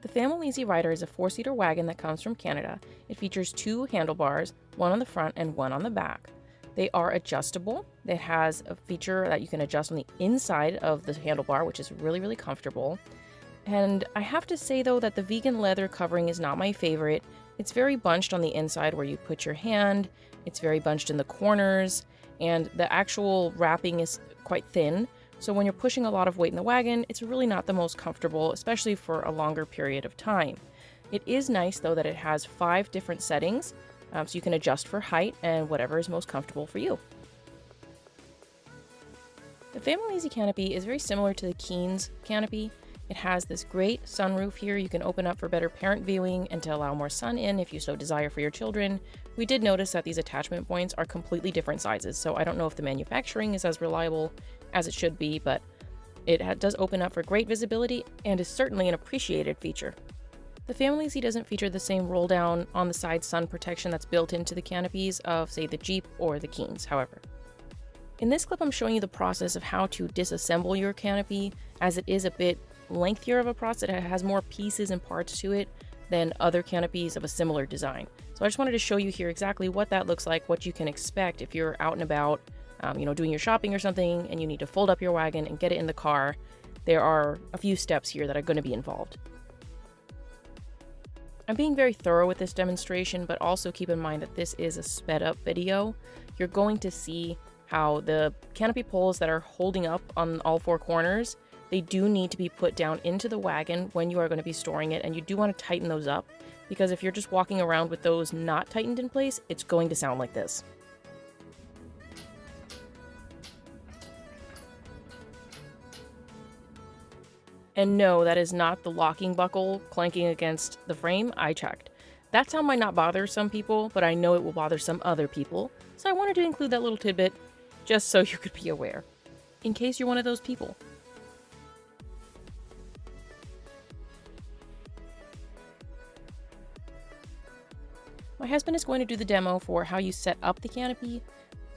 The Famileasy Rider is a 4-seater wagon that comes from Canada. It features 2 handlebars, one on the front and one on the back. They are adjustable. It has a feature that you can adjust on the inside of the handlebar, which is really, really comfortable. And I have to say, though, that the vegan leather covering is not my favorite. It's very bunched on the inside where you put your hand. It's very bunched in the corners, and the actual wrapping is quite thin. So when you're pushing a lot of weight in the wagon, it's really not the most comfortable, especially for a longer period of time. It is nice, though, that it has 5 different settings, so you can adjust for height and whatever is most comfortable for you. The Famileasy canopy is very similar to the Keen's canopy. It has this great sunroof here you can open up for better parent viewing and to allow more sun in if you so desire for your children. We did notice that these attachment points are completely different sizes, so I don't know if the manufacturing is as reliable as it should be, but it does open up for great visibility and is certainly an appreciated feature. The Famileasy doesn't feature the same roll down on the side sun protection that's built into the canopies of, say, the Jeep or the Keen's, however. In this clip, I'm showing you the process of how to disassemble your canopy, as it is a bit lengthier of a process. It has more pieces and parts to it than other canopies of a similar design. So I just wanted to show you here exactly what that looks like, what you can expect if you're out and about, doing your shopping or something, and you need to fold up your wagon and get it in the car. There are a few steps here that are going to be involved. I'm being very thorough with this demonstration, but also keep in mind that this is a sped up video. You're going to see how the canopy poles that are holding up on all 4 corners, they do need to be put down into the wagon when you are going to be storing it, and you do want to tighten those up, because if you're just walking around with those not tightened in place, it's going to sound like this. And no, that is not the locking buckle clanking against the frame. I checked. That sound might not bother some people, but I know it will bother some other people, so I wanted to include that little tidbit just so you could be aware, in case you're one of those people. My husband is going to do the demo for how you set up the canopy.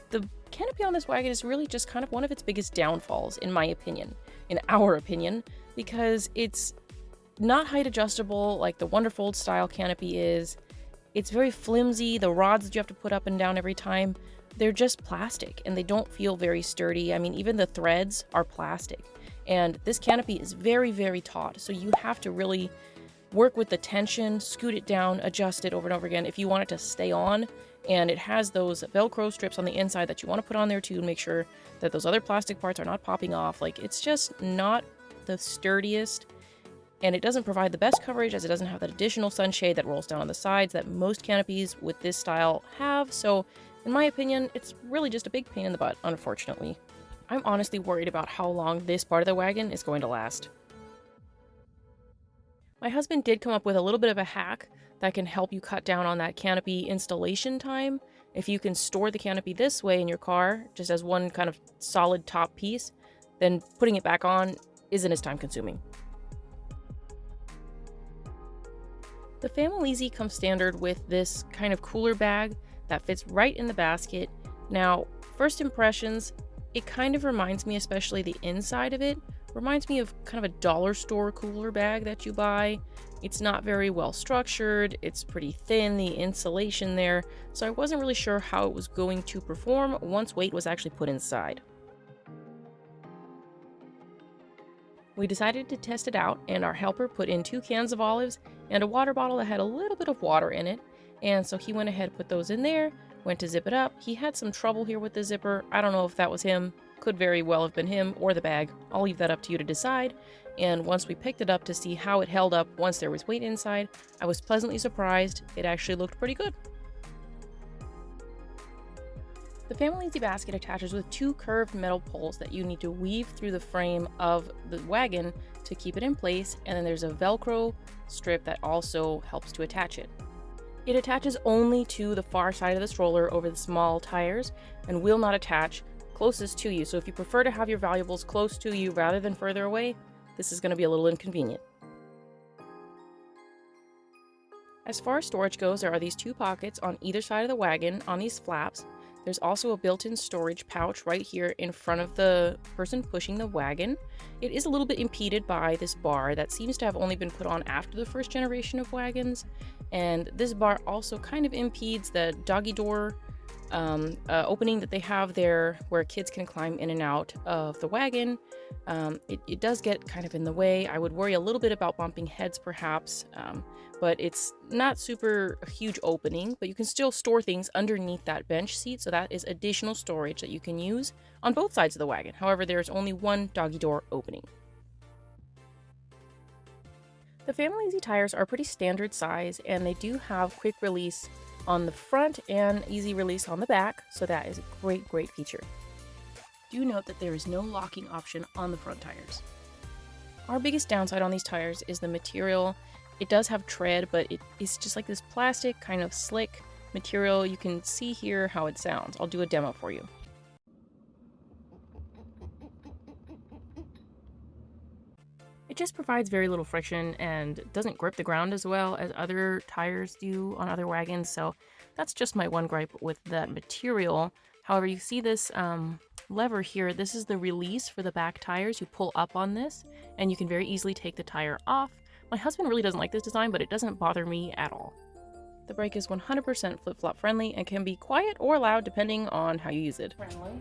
The canopy on this wagon is really just kind of one of its biggest downfalls, in my opinion, in our opinion, because it's not height adjustable like the Wonderfold style canopy is. It's very flimsy. The rods that you have to put up and down every time, they're just plastic and they don't feel very sturdy. I mean, even the threads are plastic. And this canopy is very, very taut, so you have to really work with the tension, scoot it down, adjust it over and over again if you want it to stay on. And it has those Velcro strips on the inside that you want to put on there too, and make sure that those other plastic parts are not popping off. Like, it's just not the sturdiest, and it doesn't provide the best coverage as it doesn't have that additional sunshade that rolls down on the sides that most canopies with this style have. So in my opinion, it's really just a big pain in the butt, unfortunately. I'm honestly worried about how long this part of the wagon is going to last. My husband did come up with a little bit of a hack that can help you cut down on that canopy installation time. If you can store the canopy this way in your car, just as one kind of solid top piece, then putting it back on isn't as time consuming. The Famileasy comes standard with this kind of cooler bag that fits right in the basket. Now, first impressions, it kind of reminds me, especially the inside of it, reminds me of kind of a dollar store cooler bag that you buy. It's not very well structured, it's pretty thin, the insulation there, so I wasn't really sure how it was going to perform once weight was actually put inside. We decided to test it out, and our helper put in 2 cans of olives and a water bottle that had a little bit of water in it, and so he went ahead and put those in there, went to zip it up. He had some trouble here with the zipper. I don't know if that was him. Could very well have been him or the bag. I'll leave that up to you to decide. And once we picked it up to see how it held up once there was weight inside, I was pleasantly surprised. It actually looked pretty good. The Famileasy basket attaches with 2 curved metal poles that you need to weave through the frame of the wagon to keep it in place, and then there's a Velcro strip that also helps to attach it. It attaches only to the far side of the stroller over the small tires and will not attach closest to you, so if you prefer to have your valuables close to you rather than further away, this is going to be a little inconvenient. As far as storage goes, there are these 2 pockets on either side of the wagon on these flaps. There's also a built-in storage pouch right here in front of the person pushing the wagon. It is a little bit impeded by this bar that seems to have only been put on after the first generation of wagons, and this bar also kind of impedes the doggy door opening that they have there where kids can climb in and out of the wagon. It does get kind of in the way. I would worry a little bit about bumping heads perhaps, but it's not super huge opening, but you can still store things underneath that bench seat, so that is additional storage that you can use on both sides of the wagon. However, there's only one doggy door opening. The Famileasy tires are pretty standard size, and they do have quick release on the front and easy release on the back, so that is a great feature. Do note that there is no locking option on the front tires. Our biggest downside on these tires is the material. It does have tread, but it is just like this plastic kind of slick material. You can see here how it sounds. I'll do a demo for you. It just provides very little friction and doesn't grip the ground as well as other tires do on other wagons, so that's just my one gripe with that material. However, you see this lever here. This is the release for the back tires. You pull up on this and you can very easily take the tire off. My husband really doesn't like this design, but it doesn't bother me at all. The brake is 100% flip-flop friendly and can be quiet or loud depending on how you use it. Friendly.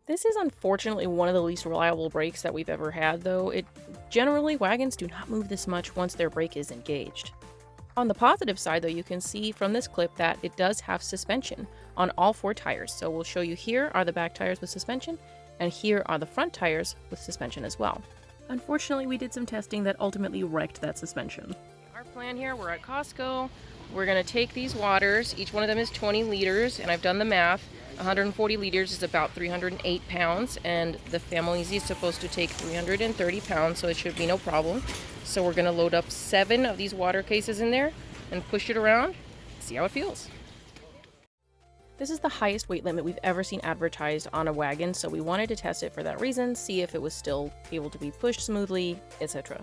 This is unfortunately one of the least reliable brakes that we've ever had, though. Generally, wagons do not move this much once their brake is engaged. On the positive side, though, you can see from this clip that it does have suspension on all 4 tires. So we'll show you here are the back tires with suspension, and here are the front tires with suspension as well. Unfortunately, we did some testing that ultimately wrecked that suspension. Our plan here, we're at Costco. We're going to take these waters. Each one of them is 20 liters, and I've done the math. 140 liters is about 308 pounds, and the Famileasy is supposed to take 330 pounds, so it should be no problem. So we're going to load up 7 of these water cases in there and push it around, see how it feels. This is the highest weight limit we've ever seen advertised on a wagon, so we wanted to test it for that reason, see if it was still able to be pushed smoothly, etc.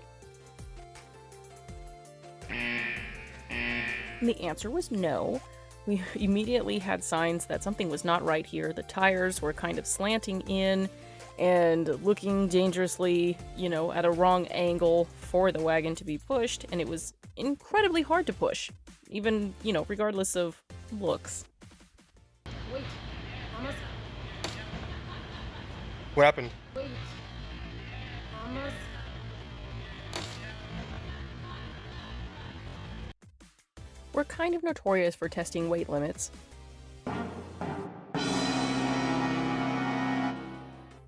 And the answer was no. We immediately had signs that something was not right here. The tires were kind of slanting in and looking dangerously, at a wrong angle for the wagon to be pushed, and it was incredibly hard to push, even, regardless of looks. Wait, almost. What happened? Wait, almost. We're kind of notorious for testing weight limits.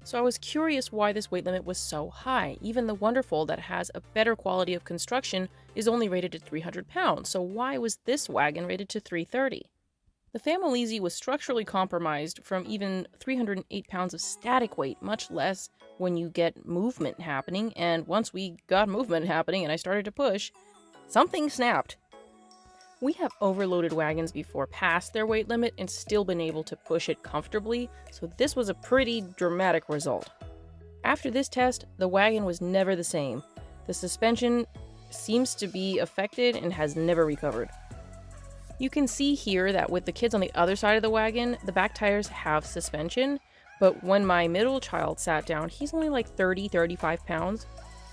So I was curious why this weight limit was so high. Even the Wonderfold, that has a better quality of construction, is only rated at 300 pounds, so why was this wagon rated to 330? The Famileasy was structurally compromised from even 308 pounds of static weight, much less when you get movement happening, and once we got movement happening and I started to push, something snapped. We have overloaded wagons before past their weight limit and still been able to push it comfortably, so this was a pretty dramatic result. After this test, the wagon was never the same. The suspension seems to be affected and has never recovered. You can see here that with the kids on the other side of the wagon, the back tires have suspension, but when my middle child sat down, he's only like 35 pounds,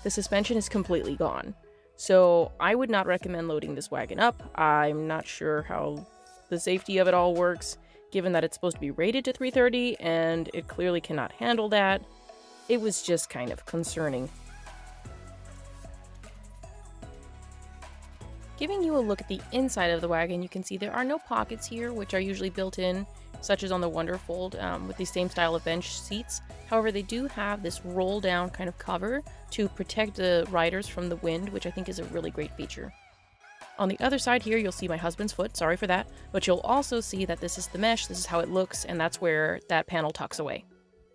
the suspension is completely gone. So I would not recommend loading this wagon up. I'm not sure how the safety of it all works, given that it's supposed to be rated to 330 and it clearly cannot handle that. It was just kind of concerning. Giving you a look at the inside of the wagon, you can see there are no pockets here, which are usually built in, such as on the Wonderfold, with the same style of bench seats. However, they do have this roll-down kind of cover to protect the riders from the wind, which I think is a really great feature. On the other side here, you'll see my husband's foot, sorry for that, but you'll also see that this is the mesh, this is how it looks, and that's where that panel tucks away.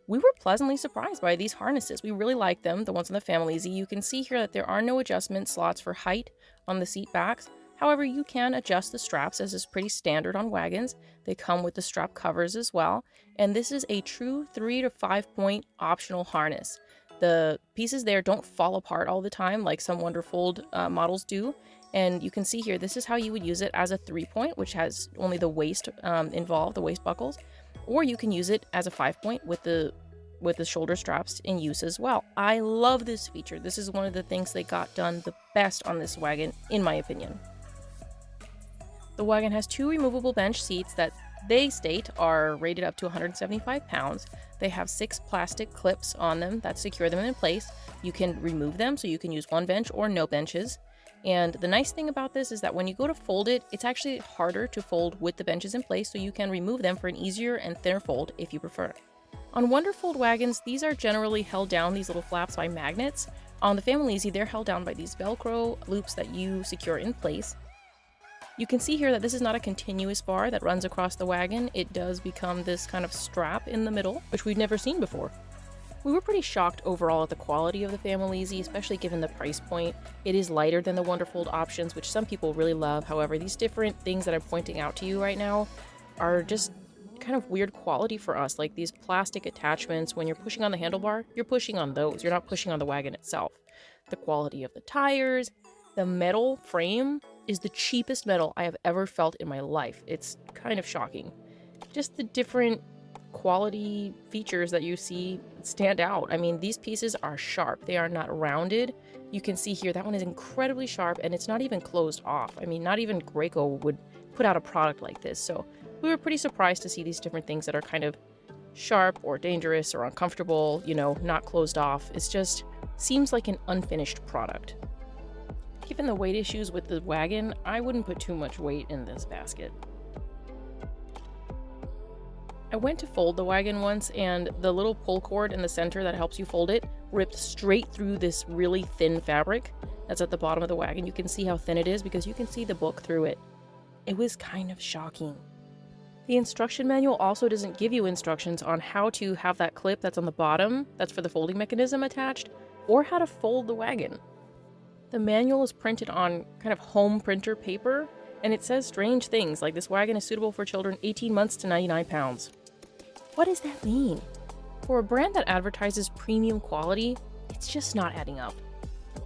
We were pleasantly surprised by these harnesses. We really like them, the ones on the Famileasy. You can see here that there are no adjustment slots for height on the seat backs. However, you can adjust the straps, as is pretty standard on wagons. They come with the strap covers as well, and this is a true 3 to 5 point optional harness. The pieces there don't fall apart all the time like some Wonderfold models do. And you can see here, this is how you would use it as a 3-point, which has only the waist involved, the waist buckles. Or you can use it as a 5-point with the shoulder straps in use as well. I love this feature. This is one of the things they got done the best on this wagon, in my opinion. The wagon has 2 removable bench seats that they state are rated up to 175 pounds. They have 6 plastic clips on them that secure them in place. You can remove them, so you can use one bench or no benches. And the nice thing about this is that when you go to fold it, it's actually harder to fold with the benches in place, so you can remove them for an easier and thinner fold if you prefer. On Wonderfold wagons, these are generally held down, these little flaps, by magnets. On the Famileasy, they're held down by these Velcro loops that you secure in place. You can see here that this is not a continuous bar that runs across the wagon. It does become this kind of strap in the middle, which we've never seen before. We were pretty shocked overall at the quality of the Famileasy, especially given the price point. It is lighter than the Wonderfold options, which some people really love. However, these different things that I'm pointing out to you right now are just kind of weird quality for us. Like these plastic attachments, when you're pushing on the handlebar, you're pushing on those. You're not pushing on the wagon itself. The quality of the tires, the metal frame is the cheapest metal I have ever felt in my life. It's kind of shocking. Just the different quality features that you see stand out. I mean, these pieces are sharp. They are not rounded. You can see here that one is incredibly sharp, and it's not even closed off. I mean, not even Graco would put out a product like this. So we were pretty surprised to see these different things that are kind of sharp or dangerous or uncomfortable, you know, not closed off. It's just seems like an unfinished product. Given the weight issues with the wagon, I wouldn't put too much weight in this basket. I went to fold the wagon once, and the little pull cord in the center that helps you fold it ripped straight through this really thin fabric that's at the bottom of the wagon. You can see how thin it is because you can see the book through it. It was kind of shocking. The instruction manual also doesn't give you instructions on how to have that clip that's on the bottom, that's for the folding mechanism attached, or how to fold the wagon. The manual is printed on kind of home printer paper, and it says strange things like this wagon is suitable for children 18 months to 99 pounds. What does that mean? For a brand that advertises premium quality, it's just not adding up.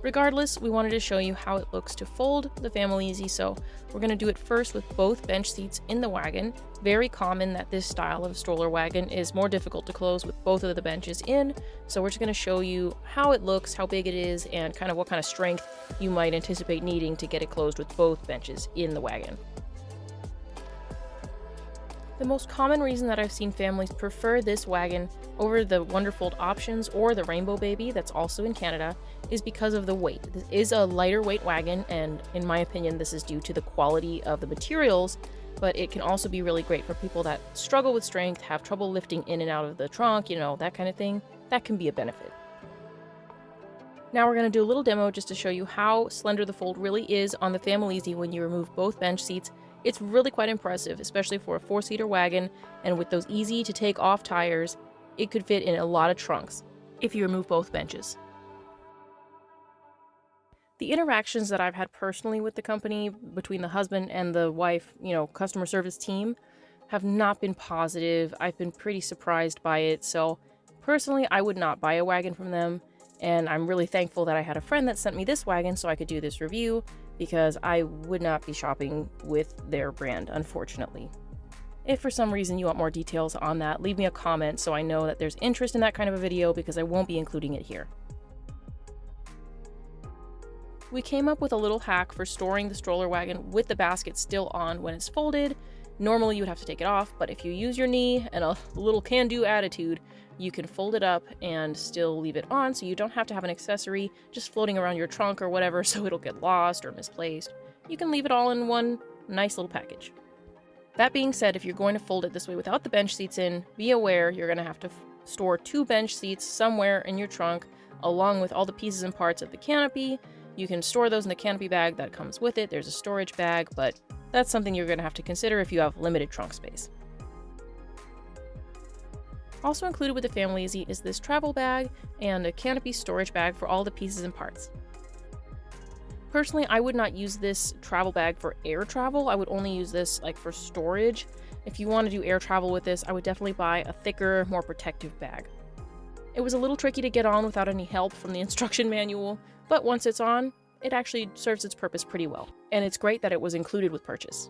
Regardless, we wanted to show you how it looks to fold the Famileasy, so we're going to do it first with both bench seats in the wagon. Very common that this style of stroller wagon is more difficult to close with both of the benches in, so we're just going to show you how it looks, how big it is, and kind of what kind of strength you might anticipate needing to get it closed with both benches in the wagon. The most common reason that I've seen families prefer this wagon over the Wonderfold options or the Rainbow Baby that's also in Canada is because of the weight. This is a lighter weight wagon, and in my opinion this is due to the quality of the materials, but it can also be really great for people that struggle with strength, have trouble lifting in and out of the trunk, you know, that kind of thing. That can be a benefit. Now we're going to do a little demo just to show you how slender the fold really is on the Famileasy when you remove both bench seats. It's really quite impressive, especially for a 4-seater wagon, and with those easy to take off tires, it could fit in a lot of trunks if you remove both benches. The interactions that I've had personally with the company, between the husband and the wife, you know, customer service team, have not been positive. I've been pretty surprised by it, so personally I would not buy a wagon from them, and I'm really thankful that I had a friend that sent me this wagon so I could do this review, because I would not be shopping with their brand, unfortunately. If for some reason you want more details on that, leave me a comment so I know that there's interest in that kind of a video, because I won't be including it here. We came up with a little hack for storing the stroller wagon with the basket still on when it's folded. Normally you would have to take it off, but if you use your knee and a little can-do attitude, you can fold it up and still leave it on, so you don't have to have an accessory just floating around your trunk or whatever so it'll get lost or misplaced. You can leave it all in one nice little package. That being said, if you're going to fold it this way without the bench seats in, be aware you're going to have to store 2 bench seats somewhere in your trunk, along with all the pieces and parts of the canopy. You can store those in the canopy bag that comes with it. There's a storage bag, but that's something you're going to have to consider if you have limited trunk space. Also included with the Famileasy is this travel bag and a canopy storage bag for all the pieces and parts. Personally, I would not use this travel bag for air travel. I would only use this like for storage. If you want to do air travel with this, I would definitely buy a thicker, more protective bag. It was a little tricky to get on without any help from the instruction manual, but once it's on, it actually serves its purpose pretty well. And it's great that it was included with purchase.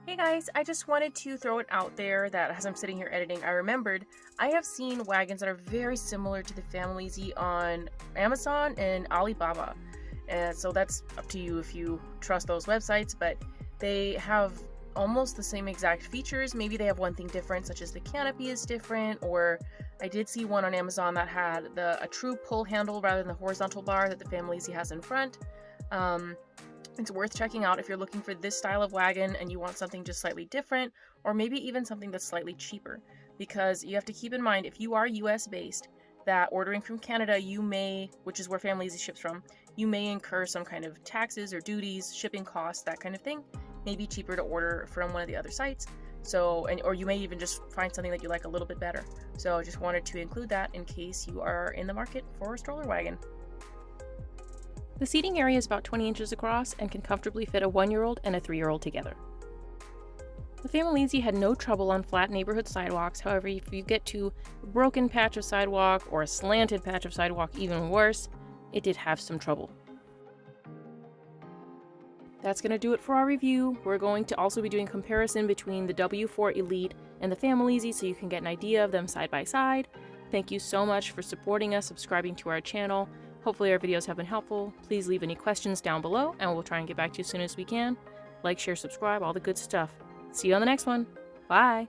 Hey guys, I just wanted to throw it out there that as I'm sitting here editing, I remembered I have seen wagons that are very similar to the Famileasy on Amazon and Alibaba. And so that's up to you if you trust those websites, but they have almost the same exact features. Maybe they have one thing different, such as the canopy is different, or I did see one on Amazon that had a true pull handle rather than the horizontal bar that the Famileasy has in front. It's worth checking out if you're looking for this style of wagon and you want something just slightly different, or maybe even something that's slightly cheaper, because you have to keep in mind, if you are US based, that ordering from Canada, you may, which is where Famileasy ships from, you may incur some kind of taxes or duties, shipping costs, that kind of thing. May be cheaper to order from one of the other sites. So, or you may even just find something that you like a little bit better. So I just wanted to include that in case you are in the market for a stroller wagon. The seating area is about 20 inches across and can comfortably fit a 1-year-old and a 3-year-old together. The Famileasy had no trouble on flat neighborhood sidewalks. However, if you get to a broken patch of sidewalk or a slanted patch of sidewalk, even worse, it did have some trouble. That's going to do it for our review. We're going to also be doing comparison between the W4 Elite and the Famileasy so you can get an idea of them side by side. Thank you so much for supporting us, subscribing to our channel. Hopefully our videos have been helpful. Please leave any questions down below and we'll try and get back to you as soon as we can. Like, share, subscribe, all the good stuff. See you on the next one. Bye!